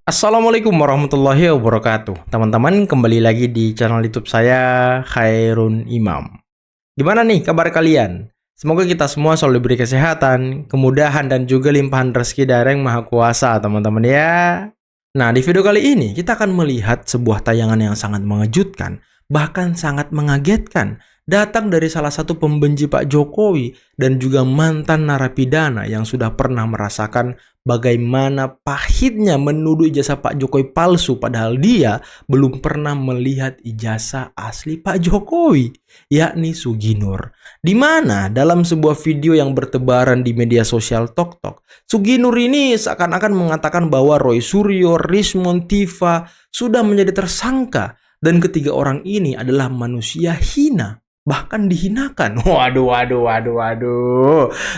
Assalamualaikum warahmatullahi wabarakatuh. Teman-teman, kembali lagi di channel YouTube saya, Khairun Imam. Gimana nih kabar kalian? Semoga kita semua selalu diberi kesehatan, kemudahan, dan juga limpahan rezeki dari Yang Maha Kuasa, teman-teman ya. Nah, di video kali ini kita akan melihat sebuah tayangan yang sangat mengejutkan, bahkan sangat mengagetkan, datang dari salah satu pembenci Pak Jokowi dan juga mantan narapidana yang sudah pernah merasakan bagaimana pahitnya menuduh ijazah Pak Jokowi palsu padahal dia belum pernah melihat ijazah asli Pak Jokowi, yakni Suginur. Di mana dalam sebuah video yang bertebaran di media sosial TokTok, Suginur ini seakan-akan mengatakan bahwa Roy Suryo, Rismon, Tifa sudah menjadi tersangka dan ketiga orang ini adalah manusia hina. Bahkan dihinakan. Waduh.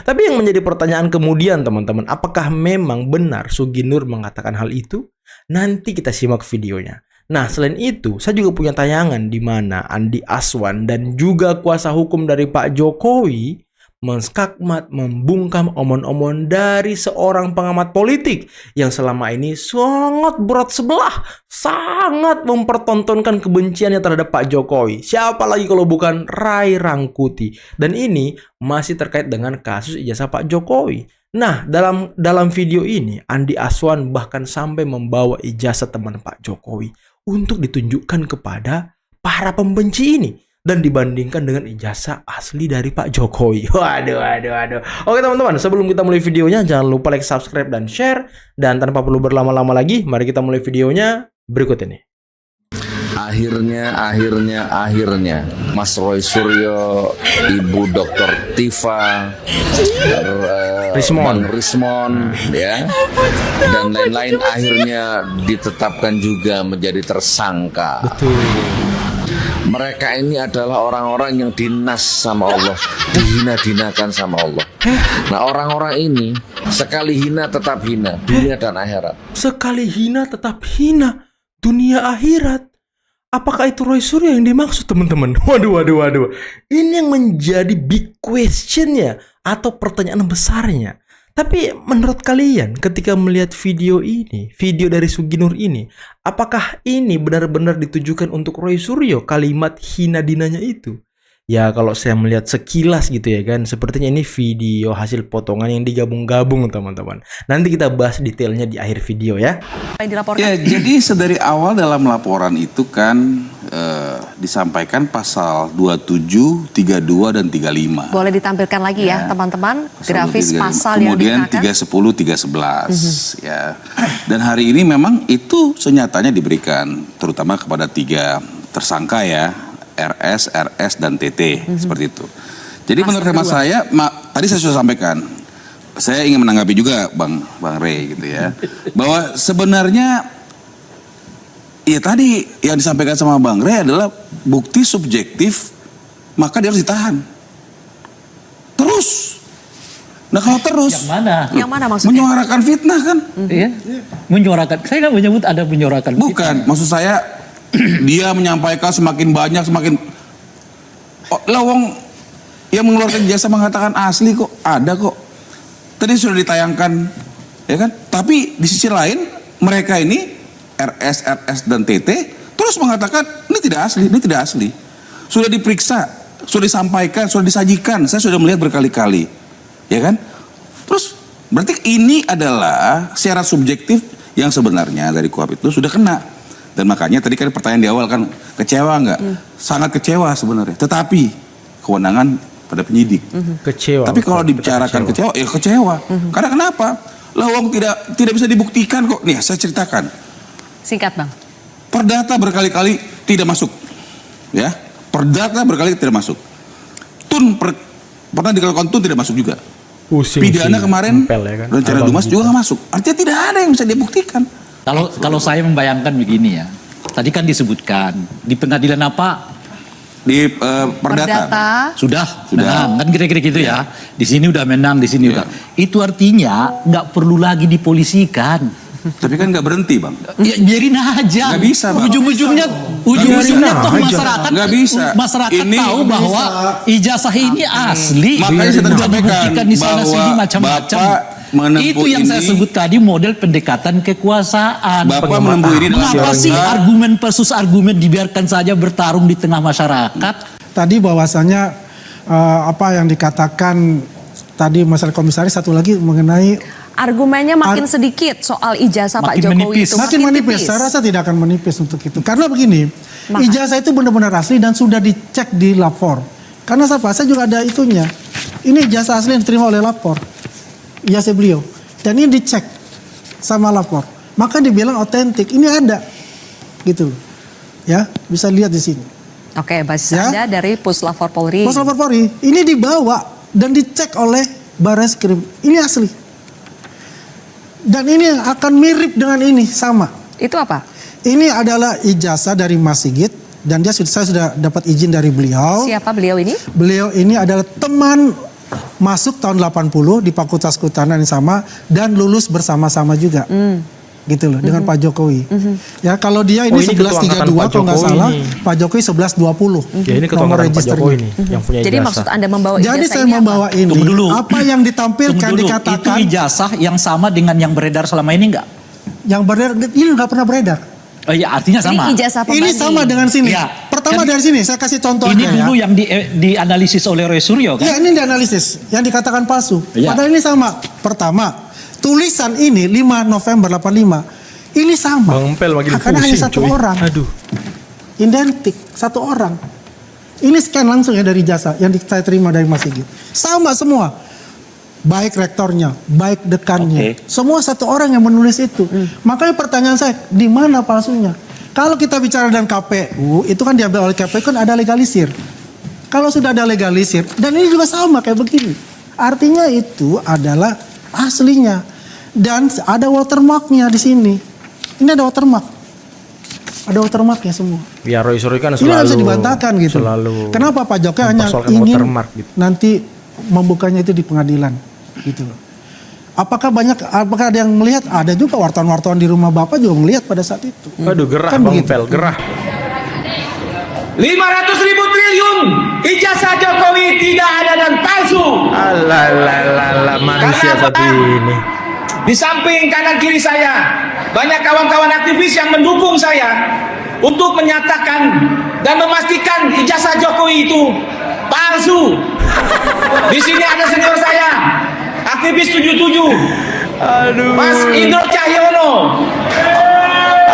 Tapi yang menjadi pertanyaan kemudian teman-teman, apakah memang benar Suginur mengatakan hal itu? Nanti kita simak videonya. Nah, selain itu, saya juga punya tayangan di mana Andi Aswan dan juga kuasa hukum dari Pak Jokowi menskakmat, membungkam omon-omon dari seorang pengamat politik yang selama ini sangat berat sebelah, sangat mempertontonkan kebenciannya terhadap Pak Jokowi. Siapa lagi kalau bukan Ray Rangkuti. Dan ini masih terkait dengan kasus ijazah Pak Jokowi. Nah, dalam video ini Andi Aswan bahkan sampai membawa ijazah teman Pak Jokowi untuk ditunjukkan kepada para pembenci ini dan dibandingkan dengan ijazah asli dari Pak Jokowi. Waduh. Oke teman-teman, sebelum kita mulai videonya, jangan lupa like, subscribe, dan share. Dan tanpa perlu berlama-lama lagi, mari kita mulai videonya berikut ini. Akhirnya Mas Roy Suryo, Ibu Dr. Tifa, Bang Rismon, ya, dan lain-lain akhirnya ditetapkan juga menjadi tersangka. Betul. Mereka ini adalah orang-orang yang dinas sama Allah, dihina-dinakan sama Allah. Nah, orang-orang ini sekali hina tetap hina, dunia dan akhirat. Sekali hina tetap hina, dunia akhirat. Apakah itu Roy Suryo yang dimaksud teman-teman? Waduh. Ini yang menjadi big question ya, atau pertanyaan besarnya. Tapi menurut kalian ketika melihat video ini, video dari Suginur ini, apakah ini benar-benar ditujukan untuk Roy Suryo, kalimat hina dinanya itu? Ya kalau saya melihat sekilas gitu ya kan, sepertinya ini video hasil potongan yang digabung-gabung teman-teman. Nanti kita bahas detailnya di akhir video ya. Ya, jadi sedari awal dalam laporan itu kan disampaikan pasal 27, 32, dan 35. Boleh ditampilkan lagi ya teman-teman, grafis pasal kemudian yang digunakan. 310, 311 ya. Dan hari ini memang itu senyatanya diberikan terutama kepada 3 tersangka ya, RS, dan TT, seperti itu. Jadi menurut hemat saya, tadi saya sudah sampaikan, saya ingin menanggapi juga Bang Ray gitu ya, bahwa sebenarnya ya tadi yang disampaikan sama Bang Ray adalah bukti subjektif, maka dia harus ditahan. Terus. Nah kalau terus. Yang mana maksudnya? Menyuarakan fitnah kan? Iya. Menyuarakan. Saya nggak menyebut ada menyuarakan. Bukan, maksud saya dia menyampaikan semakin banyak semakin lawang yang mengeluarkan jasa mengatakan asli kok ada kok. Tadi sudah ditayangkan ya kan? Tapi di sisi lain mereka ini RS, dan TT terus mengatakan ini tidak asli. Sudah diperiksa, sudah disampaikan, sudah disajikan. Saya sudah melihat berkali-kali. Ya kan? Terus berarti ini adalah syarat subjektif yang sebenarnya dari KUHP itu sudah kena. Dan makanya tadi kan pertanyaan di awal kan, kecewa nggak? Sangat kecewa sebenarnya. Tetapi kewenangan pada penyidik. Kecewa. Tapi kalau dibicarakan kecewa, ya kecewa. Karena kenapa? Lawang tidak bisa dibuktikan kok. Nih saya ceritakan. Singkat Bang. Perdata berkali-kali tidak masuk. Ya, perdata berkali tidak masuk. Pernah dilakukan tidak masuk juga. Pidana kemarin rencana Dumas juga nggak masuk. Artinya tidak ada yang bisa dibuktikan. Kalau saya membayangkan begini ya, tadi kan disebutkan di pengadilan apa? Di perdata. Sudah menang kan kira-kira gitu ya. Di sini udah menang, di sini udah. Itu artinya nggak perlu lagi dipolisikan. Tapi kan nggak berhenti Bang. Ya biarin aja. Nggak bisa Bang. Ujung-ujungnya toh masyarakat. Nggak bisa. Masyarakat ini tahu bahwa ijazah ini asli. Makanya saya tadi sampaikan di sana sini macam-macam. menempuh Itu yang saya ini- sebut tadi model pendekatan kekuasaan. Bapak menempuh ini dalam Mengapa sih rangka- argumen versus argumen dibiarkan saja bertarung di tengah masyarakat? Tadi bahwasanya apa yang dikatakan tadi masalah komisaris, satu lagi mengenai Argumennya makin sedikit soal ijazah Pak Makin Jokowi menipis. itu. makin menipis. Saya rasa tidak akan menipis untuk itu. Karena begini, Maka- ijazah itu benar-benar asli dan sudah dicek di lapor. Karena siapa? Saya juga ada itunya. Ini ijazah asli yang diterima oleh lapor. Ijazah beliau. Dan ini dicek sama lapor. Maka dibilang otentik. Ini ada. Gitu loh. Ya, bisa lihat di sini. Oke, basis Ya. Anda dari Puslapor Polri. Mas lapor Polri, ini dibawa dan dicek oleh Barreskrim. Ini asli. Dan ini akan mirip dengan ini, sama. Itu apa? Ini adalah ijazah dari Mas Sigit dan saya sudah dapat izin dari beliau. Siapa beliau ini? Beliau ini adalah teman masuk tahun 80 di Fakultas Kehutanan yang sama dan lulus bersama-sama juga. Gitu loh, dengan Pak Jokowi. Ya, kalau dia ini Oh, ini ketua angkatan 1132 Pak kalau nggak Jokowi salah, ini. Pak Jokowi 1120. Ya ini ketua nomor angkatan Pak Jokowi registernya. nih yang punya Jadi ijazah. maksud Anda membawa Jadi ijazah saya ini membawa apa? ini, Tunggu dulu. apa yang ditampilkan Tunggu dulu, dikatakan itu ijazah yang sama dengan yang beredar selama ini enggak? yang beredar, ini nggak pernah beredar. Oh iya, artinya Ini sama. ijazah pembanding. Ini sama dengan sini. Ya, Pertama kan dari sini, saya kasih contoh Ini aja dulu ya. yang dianalisis oleh Roy Suryo kan? Ya, ini dianalisis, yang dikatakan palsu. Ya. Padahal ini sama. Pertama, tulisan ini 5 November 85. Ini sama. Bang Pel makin Karena hanya pusing, satu cuy. orang. Aduh. Identik, satu orang. Ini scan langsung ya dari jasa yang saya terima dari Mas Sigit. Sama semua. Baik rektornya, baik dekannya. Oke. Semua satu orang yang menulis itu. Makanya pertanyaan saya, di mana palsunya? Kalau kita bicara dengan KPU, itu kan diambil oleh KPU kan ada legalisir. Kalau sudah ada legalisir, dan ini juga sama kayak begini. Artinya itu adalah aslinya. Dan ada watermarknya di sini. Ini ada watermark. Ada watermarknya semua. Ya Roy Suryo kan Ini selalu nggak bisa dibantahkan gitu. Selalu Kenapa Pak Jokowi hanya mempersoalkan ingin watermark gitu. nanti membukanya itu di pengadilan gitu loh. Apakah ada yang melihat? Ada juga wartawan-wartawan di rumah Bapak juga melihat pada saat itu. Aduh gerah Kan Bang begitu. Pel, gerah. 500.000 triliun ijazah Jokowi tidak ada dan palsu. Alah manusia Karena satu apa? ini. Di samping kanan kiri saya banyak kawan-kawan aktivis yang mendukung saya untuk menyatakan dan memastikan ijazah Jokowi itu palsu. Di sini ada senior saya, aktivis 77, Aduh. Mas Indro Cahyono.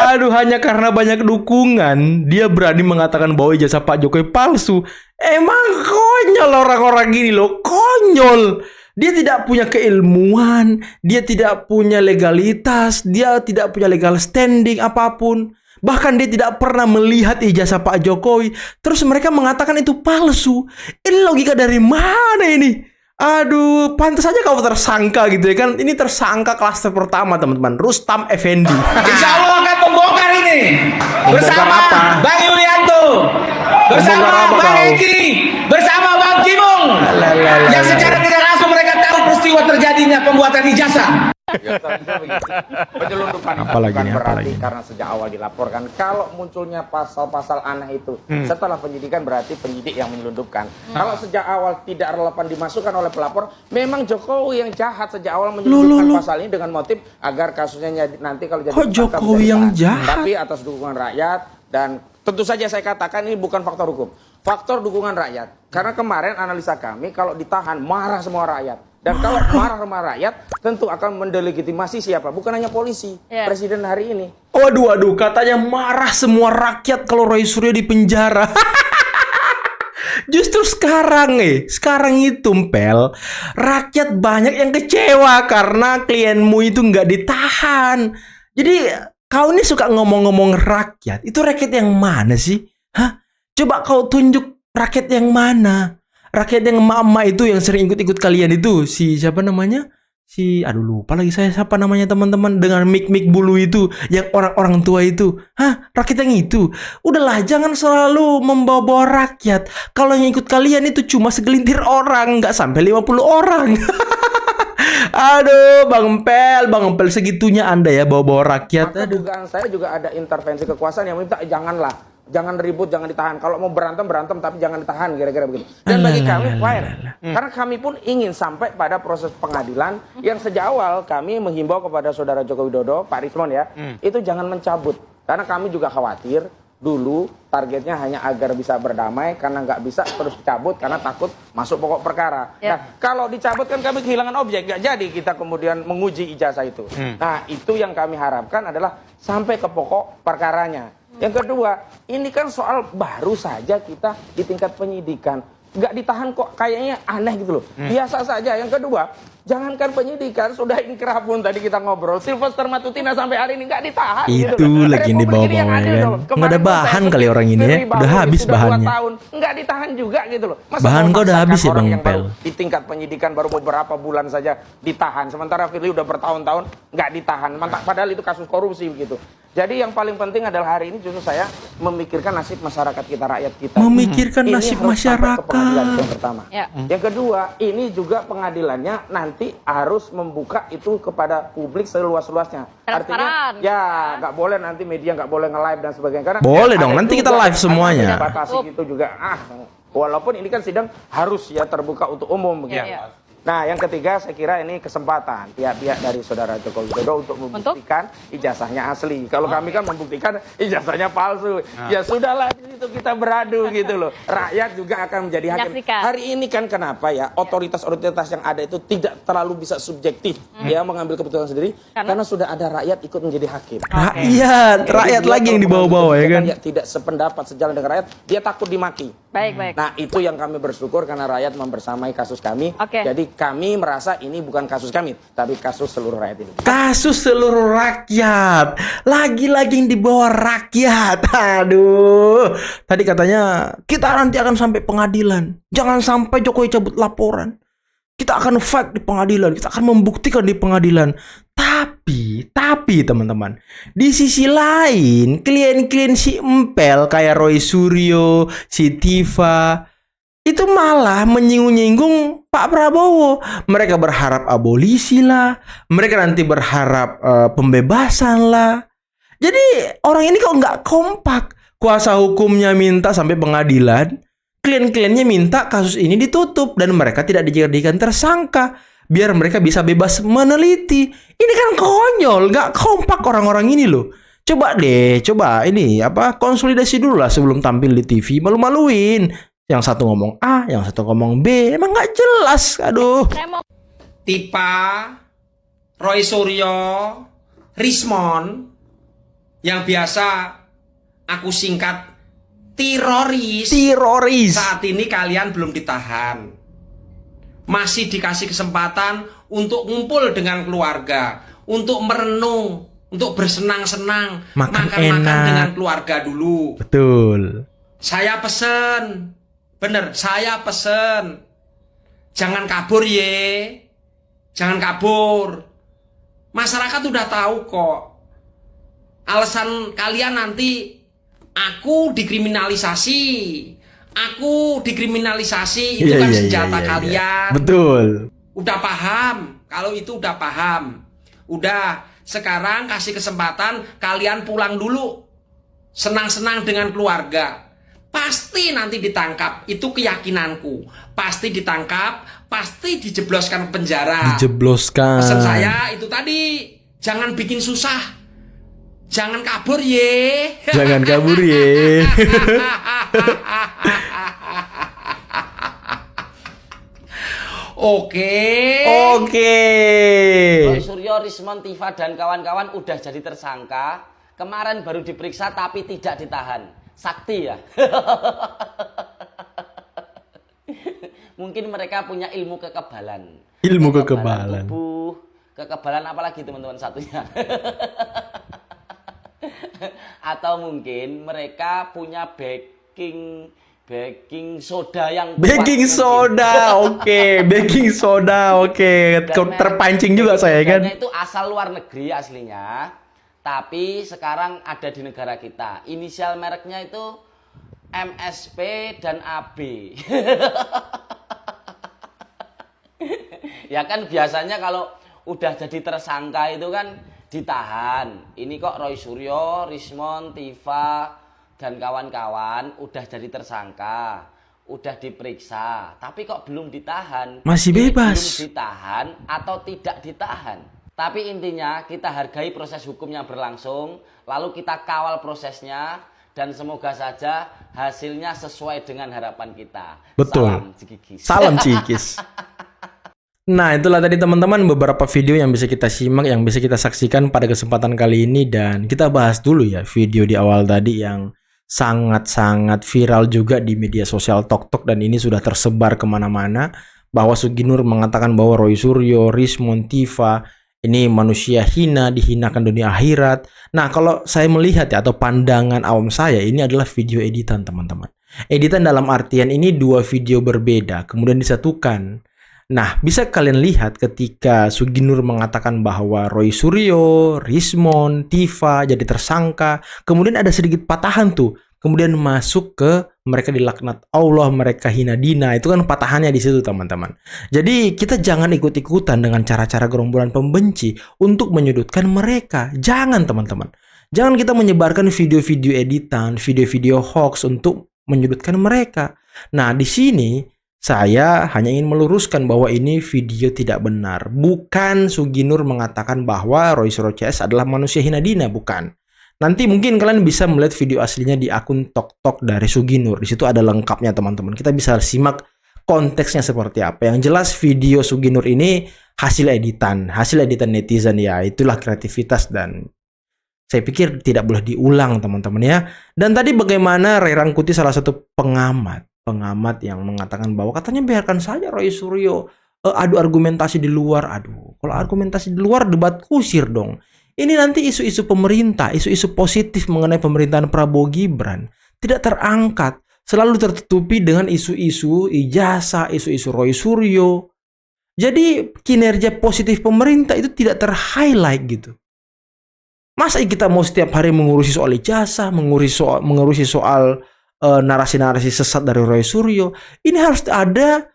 Aduh, hanya karena banyak dukungan dia berani mengatakan bahwa ijazah Pak Jokowi palsu. Emang konyol orang-orang gini loh, konyol. Dia tidak punya keilmuan, dia tidak punya legalitas, dia tidak punya legal standing apapun. Bahkan dia tidak pernah melihat ijazah Pak Jokowi. Terus mereka mengatakan itu palsu. Ini logika dari mana ini? Aduh, pantas saja kau tersangka gitu ya kan. Ini tersangka klaster pertama teman-teman, Rustam Effendi. Insya Allah akan membongkar ini bersama apa? Bang Yulianto, bersama Membongkar apa Bang kau? Eki, bersama Bang Kimung, yang secara tidak langsung mereka tahu peristiwa terjadinya pembuatan ijazah. Penyelundupan itu Apalagi bukan nih, berarti apalagi. karena sejak awal dilaporkan. Kalau munculnya pasal-pasal aneh itu setelah penyidikan berarti penyidik yang menyelundupkan. Kalau sejak awal tidak relevan dimasukkan oleh pelapor, memang Jokowi yang jahat sejak awal menyelundupkan Loh. pasal ini dengan motif agar kasusnya nanti kalau jadi Kok tersangka Jokowi bisa yang ditahan. jahat? Tapi atas dukungan rakyat dan tentu saja saya katakan ini bukan faktor hukum. Faktor dukungan rakyat. Karena kemarin analisa kami kalau ditahan marah semua rakyat. Dan kalau marah sama rakyat tentu akan mendelegitimasi siapa? Bukan hanya polisi, presiden hari ini. Waduh, katanya marah semua rakyat kalau Roy Suryo di penjara. Justru sekarang itu Pel, rakyat banyak yang kecewa karena klienmu itu nggak ditahan. Jadi kau ini suka ngomong-ngomong rakyat. Itu rakyat yang mana sih? Hah? Coba kau tunjuk rakyat yang mana? Rakyat yang emak-emak itu yang sering ikut-ikut kalian itu, si siapa namanya? Aduh lupa lagi saya siapa namanya teman-teman, dengan mic bulu itu, yang orang-orang tua itu. Hah, rakyat yang itu. Udahlah, jangan selalu membawa-bawa rakyat. Kalau yang ikut kalian itu cuma segelintir orang, nggak sampai 50 orang. Aduh, Bang Pel segitunya Anda ya bawa-bawa rakyat. Maka Aduh. dugaan saya juga ada intervensi kekuasaan yang minta janganlah jangan ribut, jangan ditahan. Kalau mau berantem, berantem, tapi jangan ditahan, kira-kira begitu. Dan bagi kami fine, karena kami pun ingin sampai pada proses pengadilan yang sejak awal kami menghimbau kepada Saudara Joko Widodo, Pak Rismon ya, itu jangan mencabut. Karena kami juga khawatir dulu targetnya hanya agar bisa berdamai, karena nggak bisa terus dicabut karena takut masuk pokok perkara. Nah, kalau dicabut kan kami kehilangan objek, nggak jadi kita kemudian menguji ijazah itu. Nah, itu yang kami harapkan adalah sampai ke pokok perkaranya. Yang kedua, ini kan soal baru saja kita di tingkat penyidikan. Nggak ditahan kok kayaknya aneh gitu loh. Biasa saja. Yang kedua, jangankan penyidikan, sudah inkrah pun tadi kita ngobrol. Sylvester Matutina sampai hari ini nggak ditahan. Itu gitu loh. lagi di bawah-bawah ya kan. Nggak ada bahan kali orang ini ya. Udah habis bahannya. Nggak ditahan juga gitu loh. Masa Bahan mau kau udah memaksakan habis ya, orang Bang yang baru Pel? di tingkat penyidikan baru beberapa bulan saja ditahan. Sementara Firly udah bertahun-tahun nggak ditahan. Padahal itu kasus korupsi begitu. Jadi yang paling penting adalah hari ini justru saya memikirkan nasib masyarakat kita, rakyat kita. Memikirkan Ini nasib harus sampai ke masyarakat. pengadilan, yang pertama. Ya. Yang kedua, ini juga pengadilannya nanti harus membuka itu kepada publik seluas-luasnya. Transparan. Artinya, ya nggak boleh nanti media nggak boleh nge-live dan sebagainya. Karena Boleh dong, ada nanti kita juga live semuanya. batasi itu juga. Walaupun ini kan sidang harus ya terbuka untuk umum begitu. Iya. Nah, yang ketiga saya kira ini kesempatan pihak-pihak dari Saudara Joko Widodo untuk membuktikan ijazahnya asli. Kalau kami kan membuktikan ijazahnya palsu. Ya sudahlah, di situ kita beradu gitu loh. Rakyat juga akan menjadi hakim. Menyaksikan. Hari ini kan kenapa ya otoritas-otoritas yang ada itu tidak terlalu bisa subjektif ya mengambil keputusan sendiri karena sudah ada rakyat ikut menjadi hakim. Rakyat Dia lagi yang kalau di bawah-bawah ya kan. mengambil kebijakan yang tidak sependapat sejalan dengan rakyat, dia takut dimaki. Baik. Nah, itu yang kami bersyukur karena rakyat membersamai kasus kami. Oke. Jadi kami merasa ini bukan kasus kami, tapi kasus seluruh rakyat ini. Kasus seluruh rakyat. Lagi-lagi yang dibawa rakyat. Aduh. Tadi katanya kita nanti akan sampai pengadilan. Jangan sampai Jokowi cabut laporan. Kita akan fight di pengadilan. Kita akan membuktikan di pengadilan. Tapi teman-teman, di sisi lain klien-klien si Empel kayak Roy Suryo, si Tifa itu malah menyinggung-nyinggung Pak Prabowo. Mereka berharap abolisi lah, mereka nanti berharap pembebasan lah. Jadi orang ini kok nggak kompak. Kuasa hukumnya minta sampai pengadilan, klien-kliennya minta kasus ini ditutup dan mereka tidak dijadikan tersangka biar mereka bisa bebas meneliti. Ini kan konyol, nggak kompak orang-orang ini loh. Coba ini konsolidasi dulu lah sebelum tampil di TV, malu-maluin. Yang satu ngomong A, yang satu ngomong B, emang nggak jelas. Aduh. Tipa, Roy Suryo, Rismon, yang biasa aku singkat teroris. Saat ini kalian belum ditahan. Masih dikasih kesempatan untuk ngumpul dengan keluarga, untuk merenung, untuk bersenang-senang, makan-makan dengan keluarga dulu. Betul. Saya pesen, saya pesen, jangan kabur ye, jangan kabur. Masyarakat udah tahu kok. Alasan kalian nanti aku dikriminalisasi. Aku dikriminalisasi, itu kan senjata kalian. Betul. Udah paham, kalau itu udah paham. Udah, sekarang kasih kesempatan kalian pulang dulu. Senang-senang dengan keluarga. Pasti nanti ditangkap, itu keyakinanku. Pasti ditangkap, pasti dijebloskan ke penjara. Pesan saya itu tadi, jangan bikin susah. Jangan kabur ye. Jangan kabur ye. Oke. Roy Suryo, Rismon, Tifa dan kawan-kawan udah jadi tersangka. Kemarin baru diperiksa tapi tidak ditahan. Sakti ya. Mungkin mereka punya ilmu kekebalan. Kekebalan tubuh, kekebalan apalagi teman-teman satunya. Atau mungkin mereka punya baking soda yang kuat. Baking soda, oke. Terpancing juga saya kan. Itu asal luar negeri aslinya, tapi sekarang ada di negara kita. Inisial mereknya itu MSP dan AB. Ya kan biasanya kalau udah jadi tersangka itu kan ditahan. Ini kok Roy Suryo, Rismon, Tifa, dan kawan-kawan udah jadi tersangka, udah diperiksa, tapi kok belum ditahan. Masih Ini bebas. belum ditahan atau tidak ditahan. Tapi intinya kita hargai proses hukum yang berlangsung, lalu kita kawal prosesnya, dan semoga saja hasilnya sesuai dengan harapan kita. Betul. Salam Cikikis. Salam Cikis. Nah, itulah tadi teman-teman beberapa video yang bisa kita simak, yang bisa kita saksikan pada kesempatan kali ini. Dan kita bahas dulu ya video di awal tadi yang sangat-sangat viral juga di media sosial TikTok, dan ini sudah tersebar kemana-mana, bahwa Suginur mengatakan bahwa Roy Suryo, Rismon, Tifa ini manusia hina, dihinakan dunia akhirat. Nah, kalau saya melihat ya, atau pandangan awam saya, ini adalah video editan teman-teman. Editan dalam artian ini dua video berbeda, kemudian disatukan. Nah, bisa kalian lihat ketika Suginur mengatakan bahwa Roy Suryo, Rismon, Tifa jadi tersangka, kemudian ada sedikit patahan tuh, kemudian masuk ke mereka dilaknat Allah, mereka hina dina, itu kan patahannya di situ teman-teman. Jadi kita jangan ikut-ikutan dengan cara-cara gerombolan pembenci untuk menyudutkan mereka. Jangan teman-teman. Jangan kita menyebarkan video-video editan, video-video hoax untuk menyudutkan mereka. Nah, di sini saya hanya ingin meluruskan bahwa ini video tidak benar. Bukan Suginur mengatakan bahwa Roy Suryo CS adalah manusia hina dina, bukan. Nanti mungkin kalian bisa melihat video aslinya di akun TikTok dari Suginur. Di situ ada lengkapnya teman-teman. Kita bisa simak konteksnya seperti apa. Yang jelas video Suginur ini hasil editan netizen ya. Itulah kreativitas dan saya pikir tidak boleh diulang teman-teman ya. Dan tadi bagaimana Ray Rangkuti salah satu pengamat yang mengatakan bahwa katanya biarkan saja Roy Suryo adu argumentasi di luar. Aduh, kalau argumentasi di luar debat kusir dong. Ini nanti isu-isu pemerintah, isu-isu positif mengenai pemerintahan Prabowo Gibran tidak terangkat, selalu tertutupi dengan isu-isu ijazah, isu-isu Roy Suryo. Jadi kinerja positif pemerintah itu tidak ter-highlight gitu. Masa kita mau setiap hari mengurusi soal ijazah, mengurusi soal narasi-narasi sesat dari Roy Suryo? Ini harus ada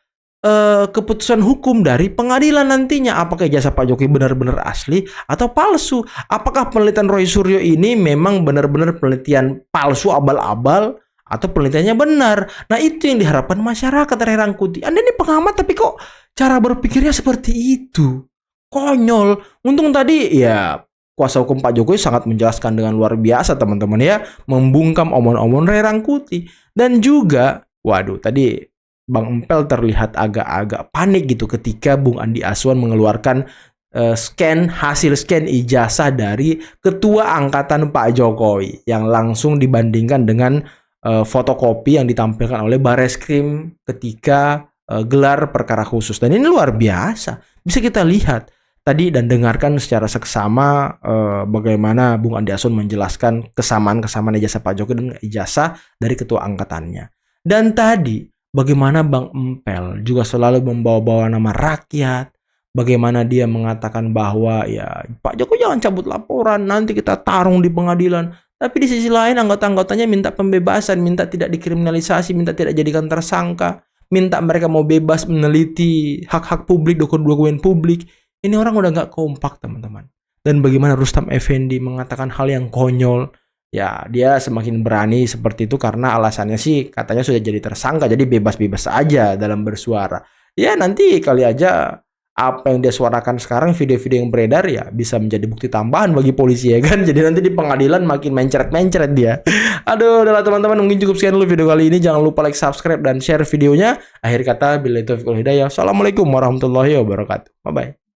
keputusan hukum dari pengadilan nantinya. Apakah ijazah Pak Jokowi benar-benar asli atau palsu? Apakah penelitian Roy Suryo ini memang benar-benar penelitian palsu, abal-abal, atau penelitiannya benar? Nah, itu yang diharapkan masyarakat. Ray Rangkuti, Anda ini pengamat tapi kok cara berpikirnya seperti itu? Konyol. Untung tadi ya kuasa hukum Pak Jokowi sangat menjelaskan dengan luar biasa teman-teman ya, membungkam omon-omon Ray Rangkuti. Dan juga, waduh, tadi Bang Empel terlihat agak-agak panik gitu ketika Bung Andi Aswan mengeluarkan hasil scan ijazah dari ketua angkatan Pak Jokowi yang langsung dibandingkan dengan fotokopi yang ditampilkan oleh Bareskrim ketika gelar perkara khusus. Dan ini luar biasa. Bisa kita lihat tadi dan dengarkan secara seksama bagaimana Bung Andi Aswan menjelaskan kesamaan-kesamaan ijazah Pak Jokowi dengan ijazah dari ketua angkatannya. Dan tadi bagaimana Bang Empel juga selalu membawa-bawa nama rakyat, bagaimana dia mengatakan bahwa ya Pak Jokowi jangan cabut laporan, nanti kita tarung di pengadilan. Tapi di sisi lain anggota-anggotanya minta pembebasan, minta tidak dikriminalisasi, minta tidak jadikan tersangka, minta mereka mau bebas meneliti hak-hak publik, dokumen publik. Ini orang udah nggak kompak teman-teman. Dan bagaimana Rustam Effendi mengatakan hal yang konyol. Ya dia semakin berani seperti itu karena alasannya sih katanya sudah jadi tersangka. Jadi bebas-bebas aja dalam bersuara. Ya nanti kali aja apa yang dia suarakan sekarang, video-video yang beredar ya bisa menjadi bukti tambahan bagi polisi ya kan. Jadi nanti di pengadilan makin mencret-mencret dia. Aduh, udahlah teman-teman, mungkin cukup sekian dulu video kali ini. Jangan lupa like, subscribe, dan share videonya. Akhir kata, billahi taufiq wal hidayah. Assalamualaikum warahmatullahi wabarakatuh. Bye-bye.